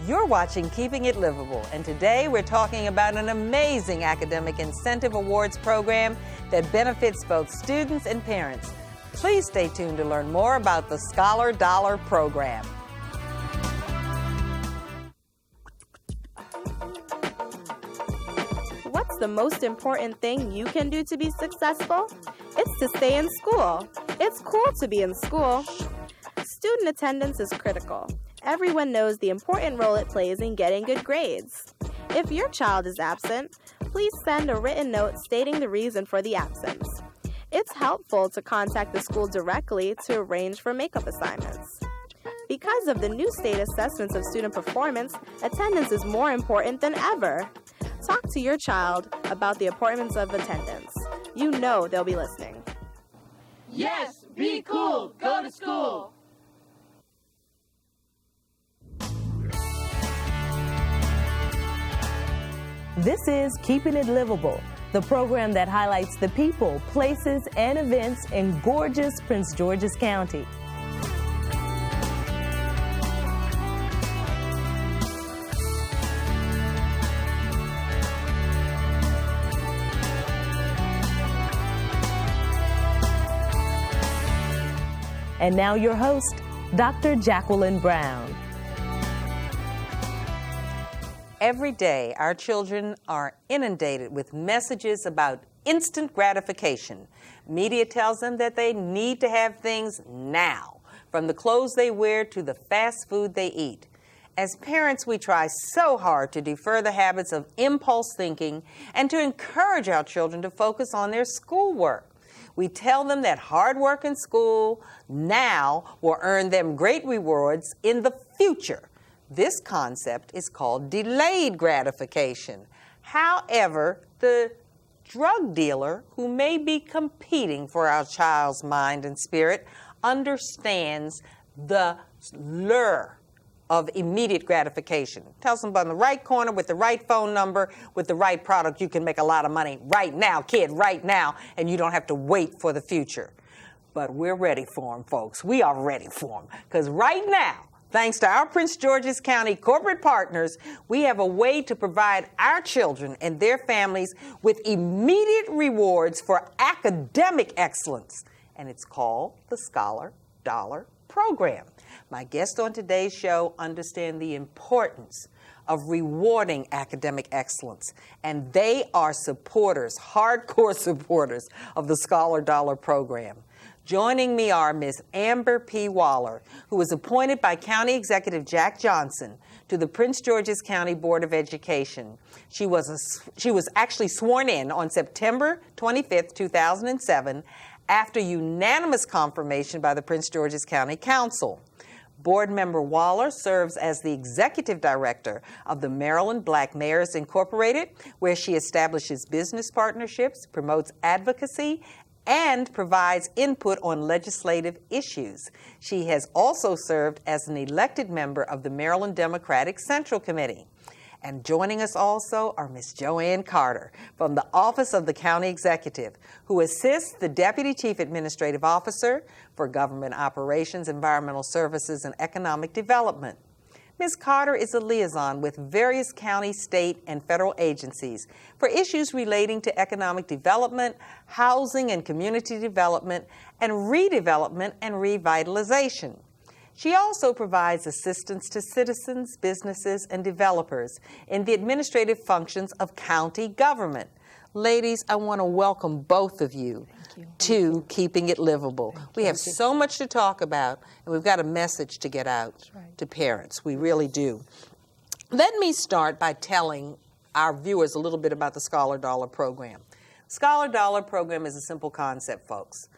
You're watching Keeping It Livable, and today we're talking about an amazing academic incentive awards program that benefits both students and parents. Please stay tuned to learn more about the Scholar Dollar program. What's the most important thing you can do to be successful? It's to stay in school. It's cool to be in school. Student attendance is critical. Everyone knows the important role it plays in getting good grades. If your child is absent, please send a written note stating the reason for the absence. It's helpful to contact the school directly to arrange for makeup assignments. Because of the new state assessments of student performance, attendance is more important than ever. Talk to your child about the importance of attendance. You know they'll be listening. Yes, be cool, go to school. This is Keeping It Livable, the program that highlights the people, places, and events in gorgeous Prince George's County. And now your host, Dr. Jacqueline Brown. Every day, our children are inundated with messages about instant gratification. Media tells them that they need to have things now, from the clothes they wear to the fast food they eat. As parents, we try so hard to defer the habits of impulse thinking and to encourage our children to focus on their schoolwork. We tell them that hard work in school now will earn them great rewards in the future. This concept is called delayed gratification. However, the drug dealer who may be competing for our child's mind and spirit understands the lure of immediate gratification. Tells them on the right corner with the right phone number, with the right product, you can make a lot of money right now, kid, right now, and you don't have to wait for the future. But we're ready for them, folks. We are ready for them. Because right now, thanks to our Prince George's County corporate partners, we have a way to provide our children and their families with immediate rewards for academic excellence. And it's called the Scholar Dollar program. My guests on today's show understand the importance of rewarding academic excellence, and they are supporters, hardcore supporters of the Scholar Dollar program. Joining me are Ms. Amber P. Waller, who was appointed by County Executive Jack Johnson to the Prince George's County Board of Education. She was actually sworn in on September 25th, 2007, after unanimous confirmation by the Prince George's County Council. Board Member Waller serves as the Executive Director of the Maryland Black Mayors Incorporated, where she establishes business partnerships, promotes advocacy, and provides input on legislative issues. She has also served as an elected member of the Maryland Democratic Central Committee. And joining us also are Ms. Joanne Carter from the Office of the County Executive, who assists the Deputy Chief Administrative Officer for Government Operations, Environmental Services, and Economic Development. Ms. Carter is a liaison with various county, state, and federal agencies for issues relating to economic development, housing and community development, and redevelopment and revitalization. She also provides assistance to citizens, businesses, and developers in the administrative functions of county government. Ladies, I want to welcome both of you to Keeping It Livable. We have so much to talk about, and we've got a message to get out to parents. We really do. Let me start by telling our viewers a little bit about the Scholar Dollar program. Scholar Dollar program is a simple concept, folks.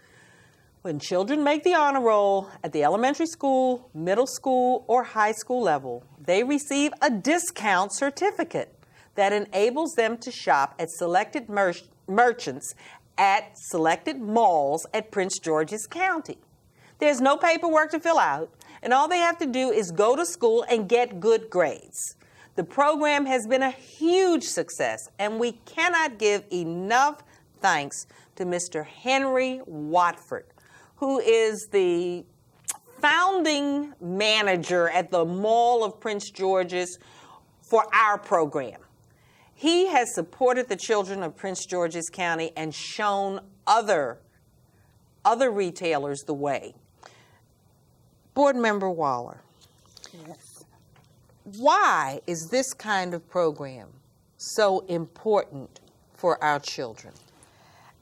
When children make the honor roll at the elementary school, middle school, or high school level, they receive a discount certificate that enables them to shop at selected merchants at selected malls at Prince George's County. There's no paperwork to fill out, and all they have to do is go to school and get good grades. The program has been a huge success, and we cannot give enough thanks to Mr. Henry Watford, who is the founding manager at the Mall of Prince George's for our program. He has supported the children of Prince George's County and shown other retailers the way. Board Member Waller. Yes. Why is this kind of program so important for our children?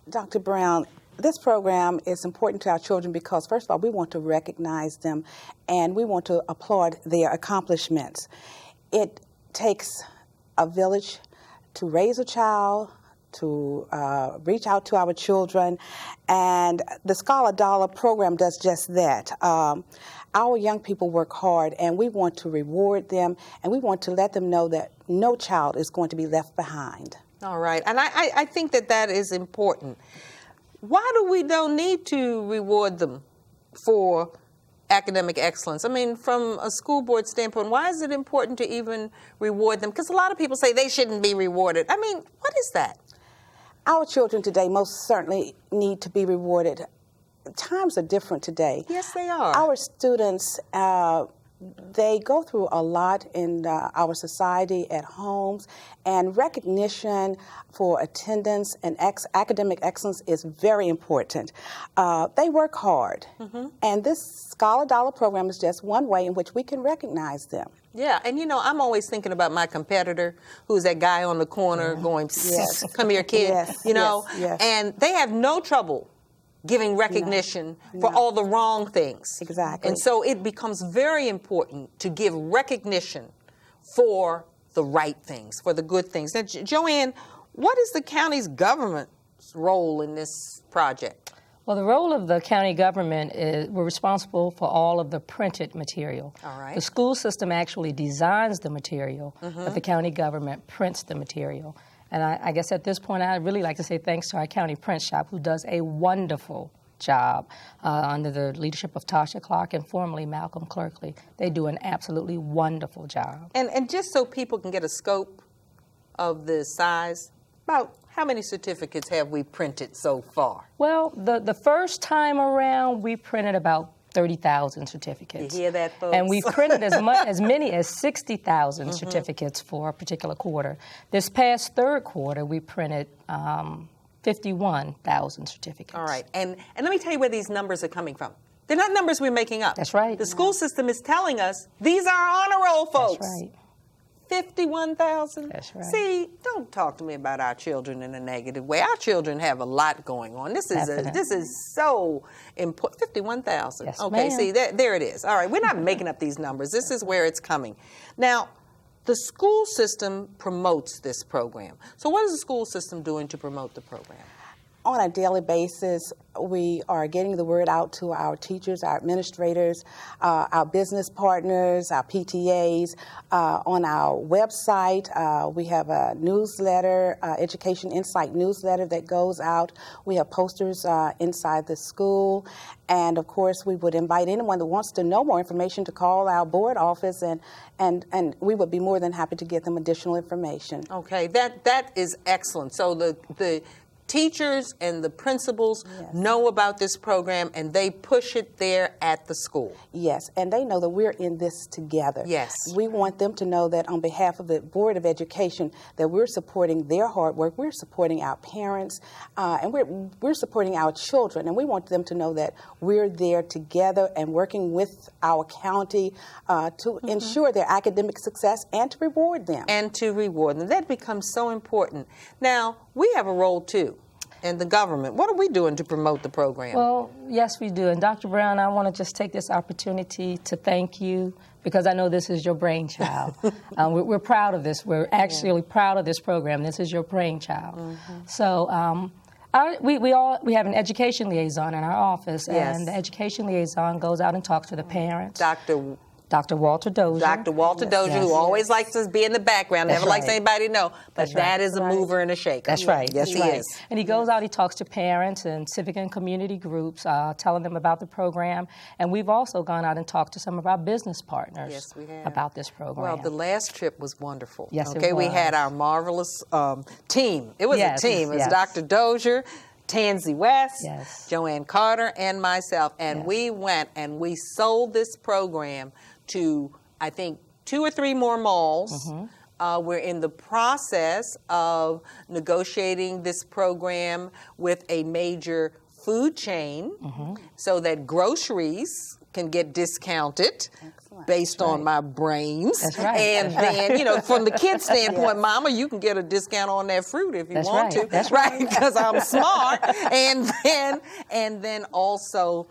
Dr. Brown, this program is important to our children because, first of all, we want to recognize them and we want to applaud their accomplishments. It takes a village to raise a child, to reach out to our children, and the Scholar Dollar program does just that. Our young people work hard, and we want to reward them, and we want to let them know that no child is going to be left behind. All right, and I think that is important. Why do we don't need to reward them for academic excellence? I mean, from a school board standpoint, why is it important to even reward them? Because a lot of people say they shouldn't be rewarded. I mean, what is that? Our children today most certainly need to be rewarded. Times are different today. Yes, they are. Our students, they go through a lot in our society at homes, and recognition for attendance and academic excellence is very important. They work hard, and this Scholar Dollar program is just one way in which we can recognize them. Yeah, and you know, I'm always thinking about my competitor, who's that guy on the corner going, Yes. come here, kid, Yes, you know, yes. and they have no trouble giving recognition for all the wrong things. Exactly. And so it becomes very important to give recognition for the right things, for the good things. Now, Joanne, what is the county's government's role in this project? Well, the role of the county government is we're responsible for all of the printed material. All right. The school system actually designs the material, but the county government prints the material. And I guess at this point, I'd really like to say thanks to our county print shop, who does a wonderful job under the leadership of Tasha Clark and formerly Malcolm Clerkley. They do an absolutely wonderful job. And just so people can get a scope of the size, about how many certificates have we printed so far? Well, the first time around, we printed about 30,000 certificates. You hear that, folks? And we've printed as many as 60,000 certificates for a particular quarter. This past third quarter, we printed 51,000 certificates. All right, and let me tell you where these numbers are coming from. They're not numbers we're making up. That's right. The school system is telling us these are honor roll folks. That's right. 51,000. That's right. See, don't talk to me about our children in a negative way. Our children have a lot going on. This is so important. 51,000. Yes, okay, ma'am. see, there it is. All right, we're not making up these numbers. This is where it's coming. Now, the school system promotes this program. So what is the school system doing to promote the program? On a daily basis, we are getting the word out to our teachers, our administrators, our business partners, our PTAs. On our website, we have a newsletter, Education Insight newsletter that goes out. We have posters inside the school. And, of course, we would invite anyone that wants to know more information to call our board office, and we would be more than happy to get them additional information. Okay, that is excellent. So the teachers and the principals know about this program, and they push it there at the school. Yes, and they know that we're in this together. Yes. We want them to know that on behalf of the Board of Education that we're supporting their hard work, we're supporting our parents, and we're supporting our children, and we want them to know that we're there together and working with our county to ensure their academic success and to reward them. And to reward them. That becomes so important. Now, we have a role, too, in the government. What are we doing to promote the program? Well, yes, we do. And Dr. Brown, I want to just take this opportunity to thank you, because I know this is your brainchild. We're proud of this. We're actually proud of this program. This is your brainchild. So we have an education liaison in our office, and the education liaison goes out and talks to the parents. Dr. Walter Dozier. Dr. Walter Dozier, who always likes to be in the background, never likes anybody to know, but that is a mover and a shaker. That's right. Yes, he is. And he goes out, he talks to parents and civic and community groups, telling them about the program. And we've also gone out and talked to some of our business partners about this program. Well, the last trip was wonderful. Yes, it okay, we was. had our marvelous team. It was a team. It was yes. Dr. Dozier, Tansy West, Yes. Joanne Carter, and myself. And Yes. we went and we sold this program to, I think, 2 or 3 more malls. We're in the process of negotiating this program with a major food chain so that groceries can get discounted based on my brains. That's right. And then, you know, from the kids' standpoint, Mama, you can get a discount on that fruit if you That's want right. to. That's right, because I'm smart. And then also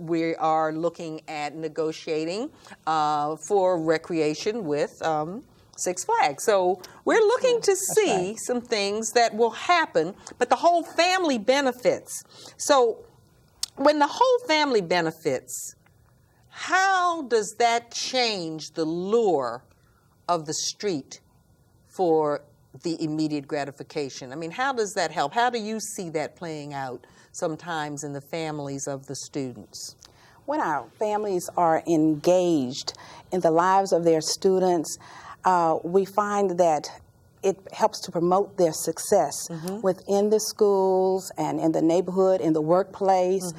we are looking at negotiating for recreation with Six Flags. So we're looking to see some things that will happen, but the whole family benefits. So when the whole family benefits, how does that change the lure of the street for the immediate gratification? I mean, how does that help? How do you see that playing out sometimes in the families of the students? When our families are engaged in the lives of their students, we find that it helps to promote their success within the schools and in the neighborhood, in the workplace.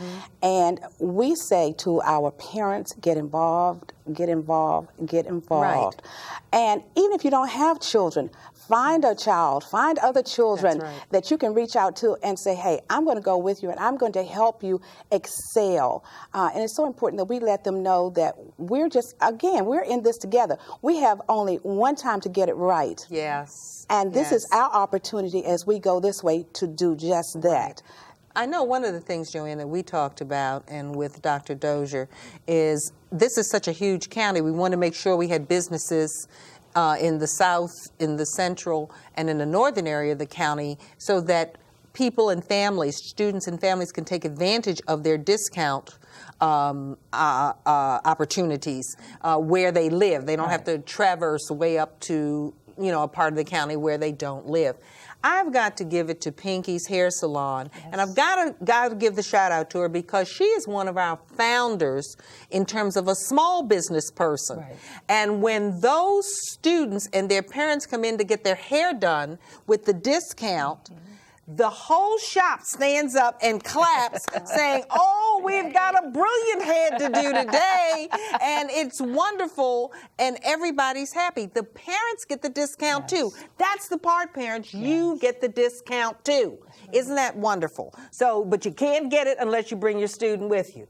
And we say to our parents, get involved, get involved, get involved. Right. And even if you don't have children, find a child, find other children that you can reach out to and say, hey, I'm going to go with you and I'm going to help you excel. And it's so important that we let them know that we're just, again, we're in this together. We have only one time to get it right. Yes. And this is our opportunity as we go this way to do just that. I know one of the things, Joanne, that we talked about and with Dr. Dozier is this is such a huge county. We want to make sure we had businesses in the south, in the central, and in the northern area of the county so that people and families, students and families can take advantage of their discount opportunities where they live. They don't have to traverse way up to, you know, a part of the county where they don't live. I've got to give it to Pinky's Hair Salon, and I've got to give the shout out to her because she is one of our founders in terms of a small business person. Right. And when those students and their parents come in to get their hair done with the discount, the whole shop stands up and claps saying, oh, we've got a brilliant head to do today, and it's wonderful, and everybody's happy. The parents get the discount too. That's the part, parents. You get the discount too. Isn't that wonderful? So, but you can't get it unless you bring your student with you.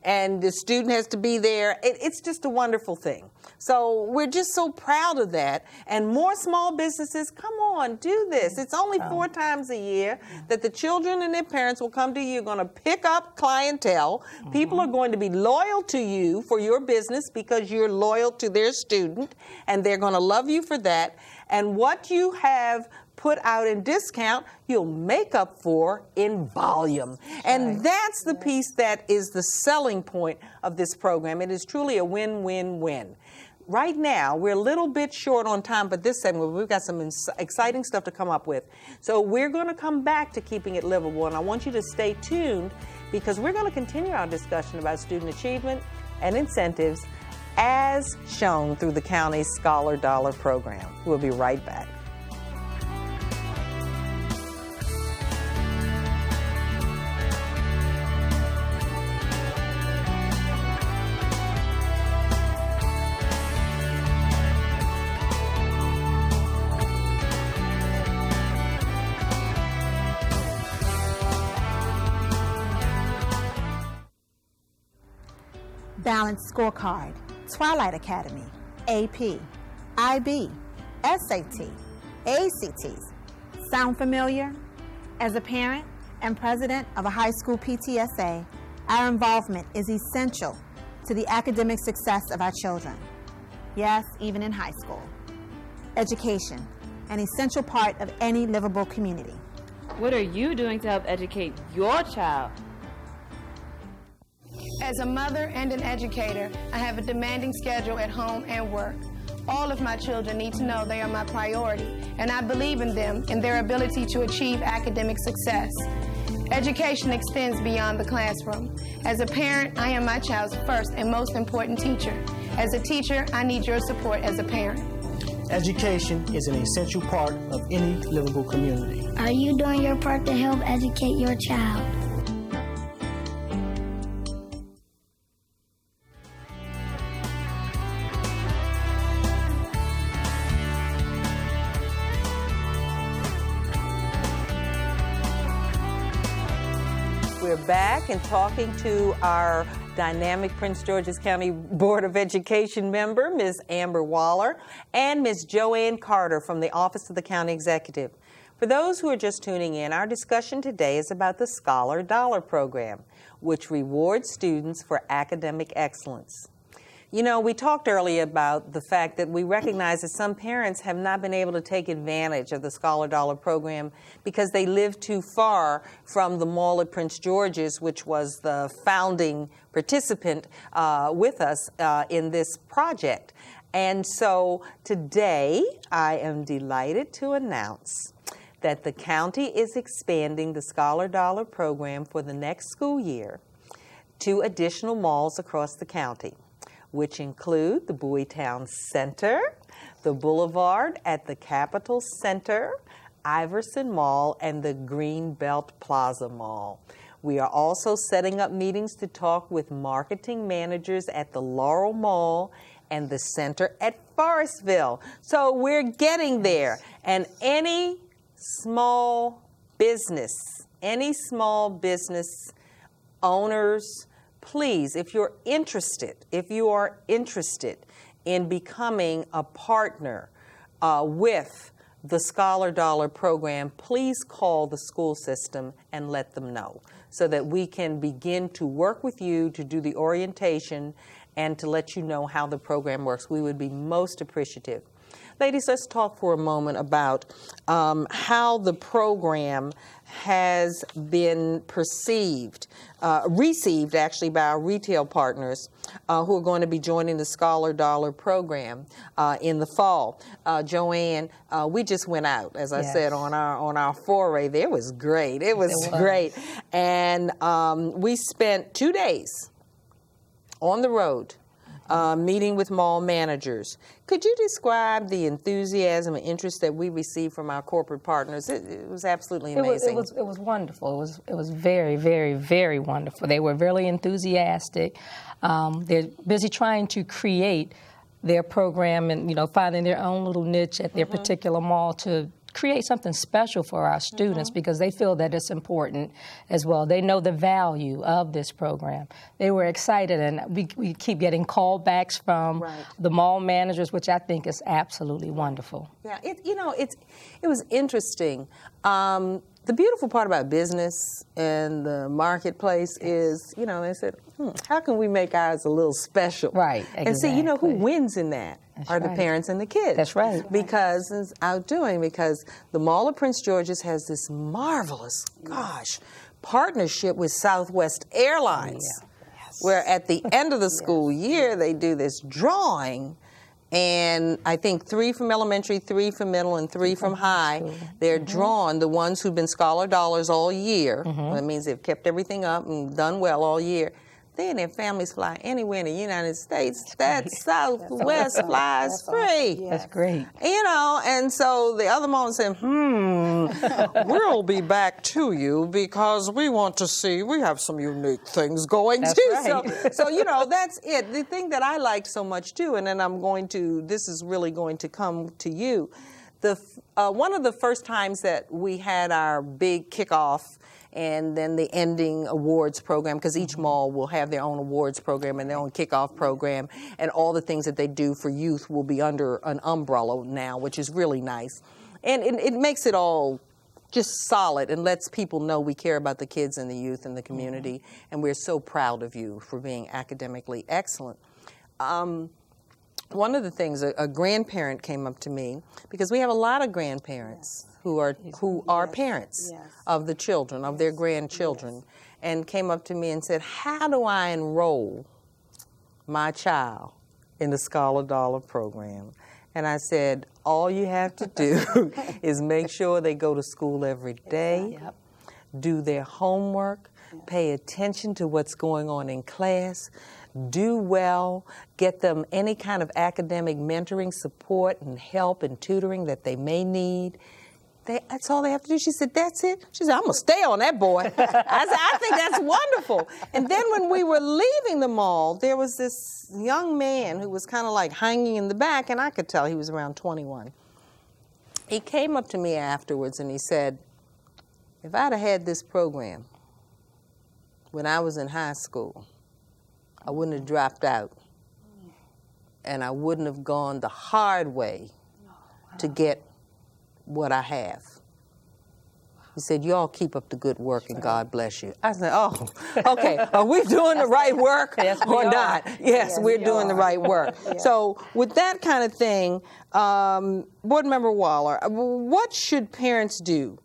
And the student has to be there. It's just a wonderful thing. So we're just so proud of that. And more small businesses, come on, do this. It's only 4 times a year that the children and their parents will come to you. You're going to pick up clientele. People are going to be loyal to you for your business because you're loyal to their student, and they're going to love you for that. And what you have put out in discount, you'll make up for in volume. And that's the piece that is the selling point of this program. It is truly a win-win-win. Right now, we're a little bit short on time, but this segment, we've got some exciting stuff to come up with. So we're going to come back to keeping it livable, and I want you to stay tuned because we're going to continue our discussion about student achievement and incentives as shown through the county's Scholar Dollar program. We'll be right back. Balanced Scorecard, Twilight Academy, AP, IB, SAT, ACTs. Sound familiar? As a parent and president of a high school PTSA, our involvement is essential to the academic success of our children. Yes, even in high school. Education, an essential part of any livable community. What are you doing to help educate your child? As a mother and an educator, I have a demanding schedule at home and work. All of my children need to know they are my priority, and I believe in them and their ability to achieve academic success. Education extends beyond the classroom. As a parent, I am my child's first and most important teacher. As a teacher, I need your support as a parent. Education is an essential part of any livable community. Are you doing your part to help educate your child? We're back and talking to our dynamic Prince George's County Board of Education member, Ms. Amber Waller, and Ms. Joanne Carter from the Office of the County Executive. For those who are just tuning in, our discussion today is about the Scholar Dollar Program, which rewards students for academic excellence. You know, we talked earlier about the fact that we recognize that some parents have not been able to take advantage of the Scholar Dollar Program because they live too far from the mall at Prince George's, which was the founding participant with us in this project. And so today, I am delighted to announce that the county is expanding the Scholar Dollar Program for the next school year to additional malls across the county, which include the Bowie-Town Center, the Boulevard at the Capitol Center, Iverson Mall, and the Greenbelt Plaza Mall. We are also setting up meetings to talk with marketing managers at the Laurel Mall and the Center at Forestville. So we're getting there. And any small business owners, please, if you are interested in becoming a partner with the Scholar Dollar Program, please call the school system and let them know so that we can begin to work with you to do the orientation and to let you know how the program works. We would be most appreciative. Ladies, let's talk for a moment about how the program has been received actually by our retail partners who are going to be joining the Scholar Dollar Program in the fall. Joanne, we just went out, as I said, on our foray there. It was great. It was great. And we spent 2 days on the road meeting with mall managers. Could you describe the enthusiasm and interest that we received from our corporate partners? It was absolutely amazing. It was wonderful. It was very, very, very wonderful. They were really enthusiastic. They're busy trying to create their program and, you know, finding their own little niche at their particular mall to create something special for our students because they feel that it's important as well. They know the value of this program. They were excited, and we keep getting callbacks from the mall managers, which I think is absolutely wonderful. Yeah, it was interesting. The beautiful part about business and the marketplace is, you know, they said, how can we make ours a little special? Right, exactly. And see, you know, who wins in that are the parents and the kids. That's right. Because it's outdoing, because the Mall of Prince George's has this marvelous, partnership with Southwest Airlines, where at the end of the school year, they do this drawing. And I think 3 from elementary, 3 from middle, and 3 from high. They're drawn, the ones who've been Scholar Dollars all year. That means they've kept everything up and done well all year. Then their families fly anywhere in the United States. That Southwest flies free. That's great. You know, and so the other mom said, we'll be back to you because we want to see, we have some unique things going too. Right. So, you know, that's it. The thing that I liked so much too, and then this is really going to come to you. One of the first times that we had our big kickoff and then the ending awards program, because each mall will have their own awards program and their own kickoff program, and all the things that they do for youth will be under an umbrella now, which is really nice. And it makes it all just solid and lets people know we care about the kids and the youth and the community, and we're so proud of you for being academically excellent. One of the things, a grandparent came up to me, because we have a lot of grandparents who are parents of the children, of their grandchildren, and came up to me and said, how do I enroll my child in the Scholar Dollar Program? And I said, all you have to do is make sure they go to school every day, do their homework, pay attention to what's going on in class, do well, get them any kind of academic mentoring support and help and tutoring that they may need. That's all they have to do. She said, that's it? She said, I'm going to stay on that boy. I said, I think that's wonderful. And then when we were leaving the mall, there was this young man who was kind of like hanging in the back, and I could tell he was around 21. He came up to me afterwards and he said, if I'd have had this program when I was in high school, I wouldn't have dropped out, and I wouldn't have gone the hard way to get what I have. He said, you all keep up the good work and God bless you. I said, oh, okay, are we doing the right work or not? Yes, we're doing the right work. So with that kind of thing, Board Member Waller, what should parents do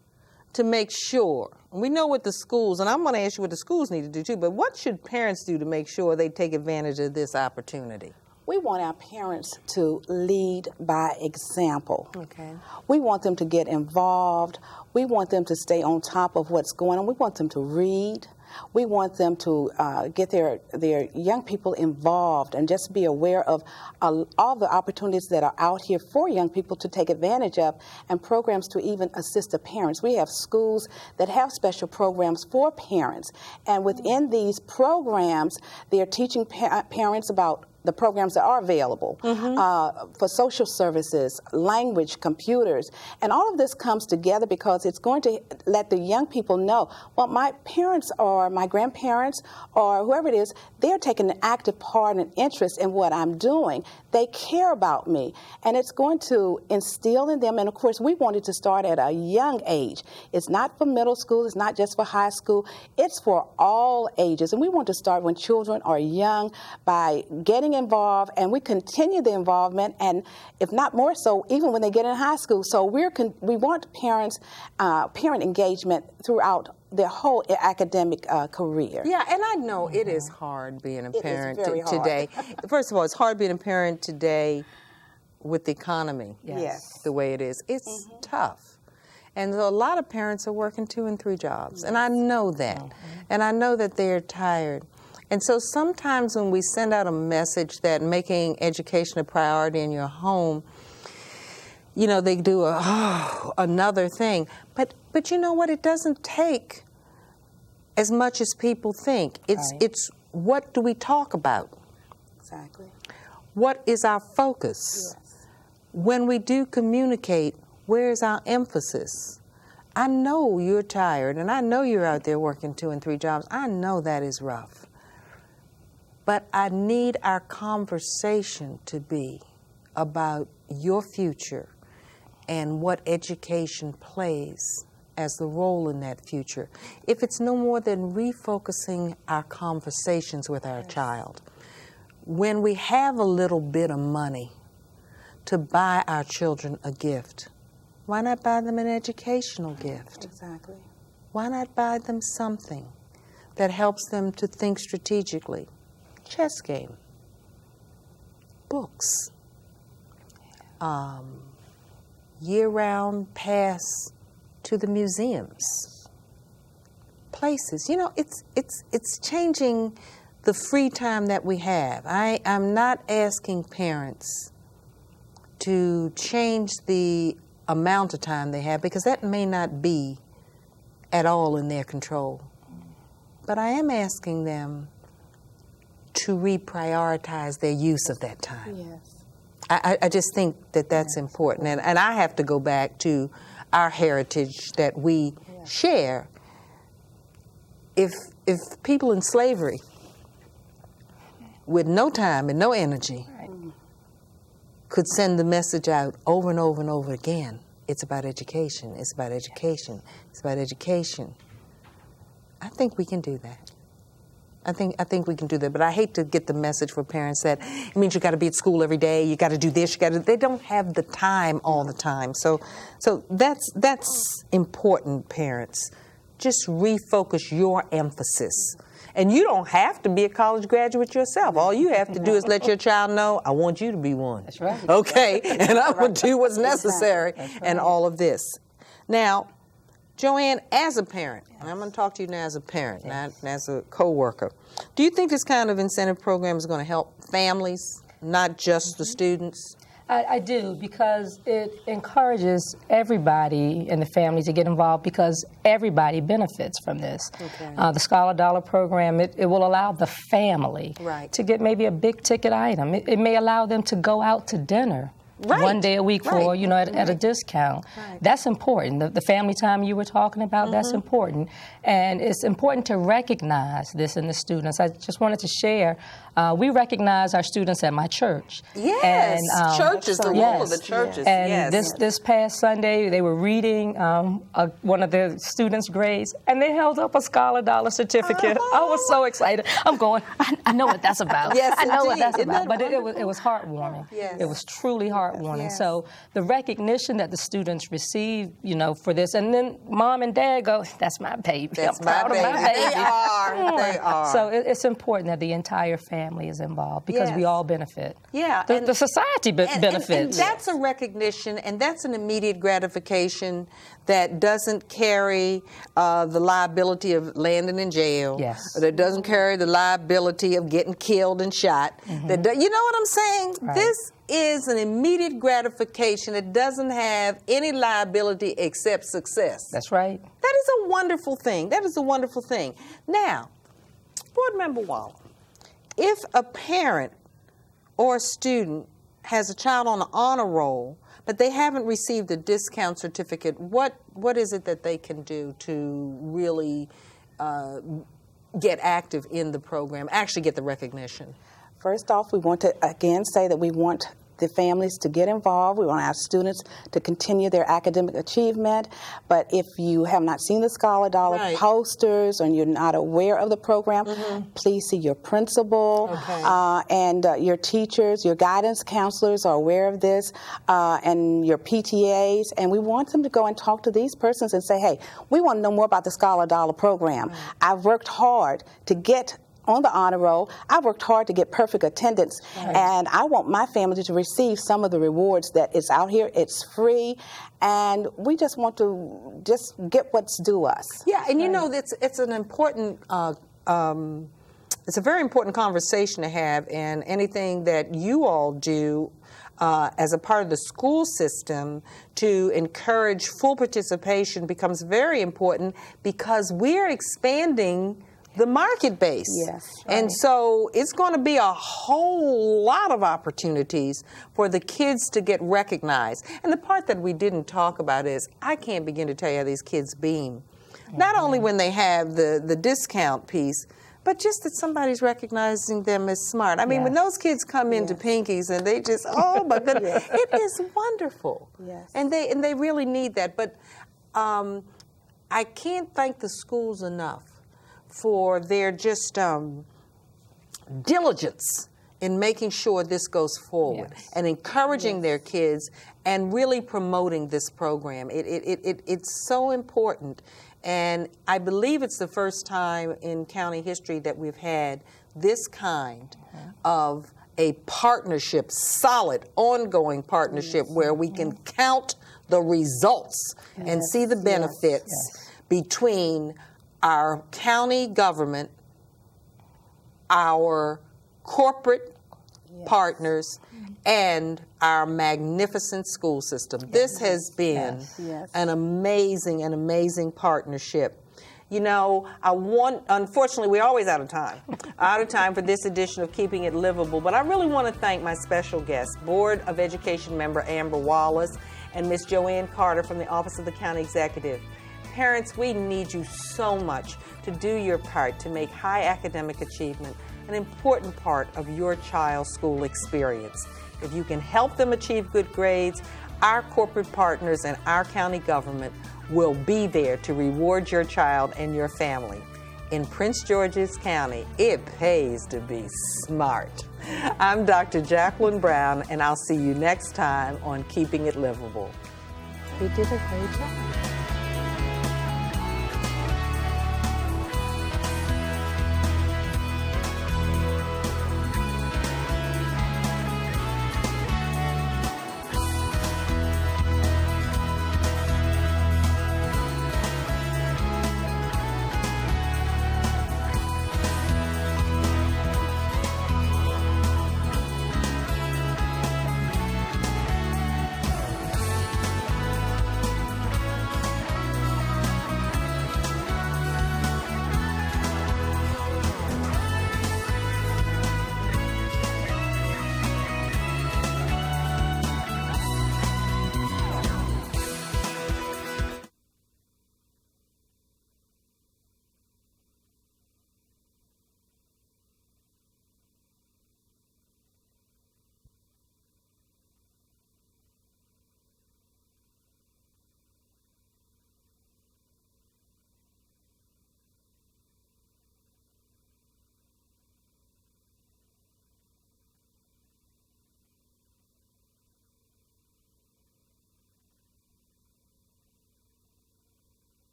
to make sure, we know what the schools, and I'm going to ask you what the schools need to do too, but what should parents do to make sure they take advantage of this opportunity? We want our parents to lead by example. Okay. We want them to get involved. We want them to stay on top of what's going on. We want them to read. We want them to get their young people involved and just be aware of all the opportunities that are out here for young people to take advantage of, and programs to even assist the parents. We have schools that have special programs for parents, and within these programs, they're teaching parents about the programs that are available for social services, language, computers, and all of this comes together because it's going to let the young people know, well, my parents or my grandparents or whoever it is, they're taking an active part and interest in what I'm doing. They care about me, and it's going to instill in them, and of course we want it to start at a young age. It's not for middle school, it's not just for high school, it's for all ages, and we want to start when children are young by getting involved, and we continue the involvement, and if not more so, even when they get in high school. So we want parent engagement throughout their whole academic career. Yeah, and I know it is hard being a parent today. First of all, it's hard being a parent today with the economy the way it is. It's tough. And a lot of parents are working 2 and 3 jobs, and I know that. And I know that they're tired. And so sometimes when we send out a message that making education a priority in your home, you know, they do another thing. But you know what? It doesn't take as much as people think. It's what do we talk about? Exactly. What is our focus? Yes. When we do communicate, where is our emphasis? I know you're tired, and I know you're out there working 2 and 3 jobs. I know that is rough. But I need our conversation to be about your future and what education plays as the role in that future. If it's no more than refocusing our conversations with our child. When we have a little bit of money to buy our children a gift, why not buy them an educational gift? Exactly. Why not buy them something that helps them to think strategically? Chess game, books, year-round pass to the museums, places. You know, it's changing the free time that we have. I'm not asking parents to change the amount of time they have, because that may not be at all in their control. But I am asking them to reprioritize their use of that time. Yes. I just think that that's important. And I have to go back to our heritage that we share. If people in slavery with no time and no energy could send the message out over and over and over again, it's about education, it's about education, it's about education, I think we can do that. I think we can do that, but I hate to get the message for parents that it means you got to be at school every day, you got to do this, they don't have the time all the time. So that's important, parents. Just refocus your emphasis. And you don't have to be a college graduate yourself. All you have to do is let your child know, I want you to be one. That's right. Okay, and I'm going to do what's necessary and all of this. Now, Joanne, as a parent, and I'm going to talk to you now as a parent, not as a co-worker, do you think this kind of incentive program is going to help families, not just the students? I do, because it encourages everybody in the family to get involved, because everybody benefits from this. Okay. The Scholar Dollar program, it will allow the family to get maybe a big ticket item. It may allow them to go out to dinner. One day a week for, at a discount. That's important. The family time you were talking about, that's important. And it's important to recognize this in the students. I just wanted to share, we recognize our students at my church. Yes, and, church is the role of the churches. And this past Sunday, they were reading one of the students' grades, and they held up a Scholar Dollar certificate. I was so excited. I'm going, I know what that's about. Yes, I know what that's Isn't about. that But it was heartwarming. Yes. It was truly heartwarming. So the recognition that the students receive, for this, and then mom and dad go, that's my baby. That's I'm proud of my baby. They are. So it's important that the entire family is involved, because we all benefit. Yeah. The society benefits. And that's a recognition, and that's an immediate gratification that doesn't carry the liability of landing in jail. Yes. Or that doesn't carry the liability of getting killed and shot. You know what I'm saying? Right. This is an immediate gratification that doesn't have any liability except success. That's right. That is a wonderful thing. That is a wonderful thing. Now, Board Member Waller, if a parent or a student has a child on the honor roll, but they haven't received a discount certificate, what is it that they can do to really get active in the program, actually get the recognition? First off, we want to, again, say that we want the families to get involved. We want our students to continue their academic achievement. But if you have not seen the Scholar Dollar posters and you're not aware of the program, please see your principal and your teachers. Your guidance counselors are aware of this, and your PTAs. And we want them to go and talk to these persons and say, hey, we want to know more about the Scholar Dollar program. I've worked hard to get on the honor roll. I worked hard to get perfect attendance, and I want my family to receive some of the rewards that is out here. It's free, and we just want to just get what's due us. Yeah, and it's an important, it's a very important conversation to have, and anything that you all do as a part of the school system to encourage full participation becomes very important, because we're expanding the market base. Yes. And so it's going to be a whole lot of opportunities for the kids to get recognized. And the part that we didn't talk about is, I can't begin to tell you how these kids beam. Not only when they have the discount piece, but just that somebody's recognizing them as smart. I mean, when those kids come into Pinkies and they just, oh my goodness, it is wonderful. Yes. And they really need that. But I can't thank the schools enough for their just diligence in making sure this goes forward and encouraging their kids and really promoting this program. It's so important, and I believe it's the first time in county history that we've had this kind of a partnership, solid, ongoing partnership, where we can count the results and see the benefits between our county government, our corporate partners, and our magnificent school system. This has been an amazing partnership. You know, unfortunately, we're always out of time for this edition of Keeping It Livable, but I really want to thank my special guests, Board of Education member Amber Wallace and Miss Joanne Carter from the Office of the County Executive. Parents, we need you so much to do your part to make high academic achievement an important part of your child's school experience. If you can help them achieve good grades, our corporate partners and our county government will be there to reward your child and your family. In Prince George's County, it pays to be smart. I'm Dr. Jacqueline Brown, and I'll see you next time on Keeping It Livable. We did a great job.